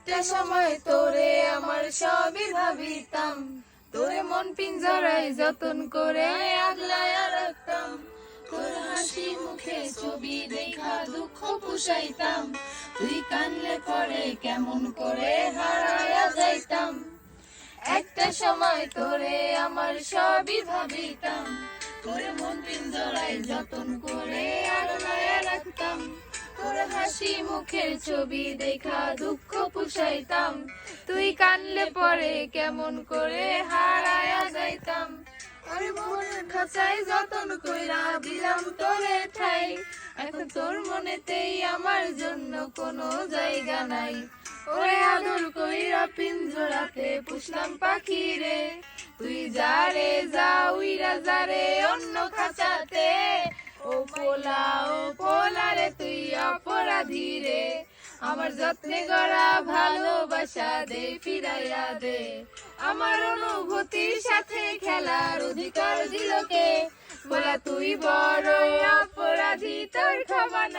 একটা সময় তোরে আমার সবই ভাবিতাম, তোরে মন পিঞ্জরায় যতন করে আগলায়া রাখতাম। তোর হাসি মুখে ছবি দেখা দুঃখ পুষাইতাম, তুই কানলে পরে কেমন করে হারায়া যাইতাম। একটা সময় তোরে আমার সবই ভাবিতাম, তোরে মন পিঞ্জরায় যতন করে আগলায়া রাখতাম। তোর হাসি মুখের ছবি দেখা দুঃখ পুষাইতাম, তুই কানলে পরে কেমন করে হারায়া যাইতাম। আরে মনের খাঁচায় যতন কইরা দিলাম তোরে ঠাই, এখন তোর মনেতেই আমার জন্য কোনো জায়গা নাই। ওরে আদর কইরা পিঞ্জরাতে পুষলাম পাখি রে, তুই যা রে যা উইরা যা রে অন্য খাঁচাতে। ও পোলা রে তুই অপরাধী রে, আমার যত্নে গড়া ভালোবাসা দে ফিরাইয়া দে। আমার অনুভূতির সাথে খেলার অধিকার দিল কে, বলা তুই বড় অপরাধী, তোর ক্ষমা নাই।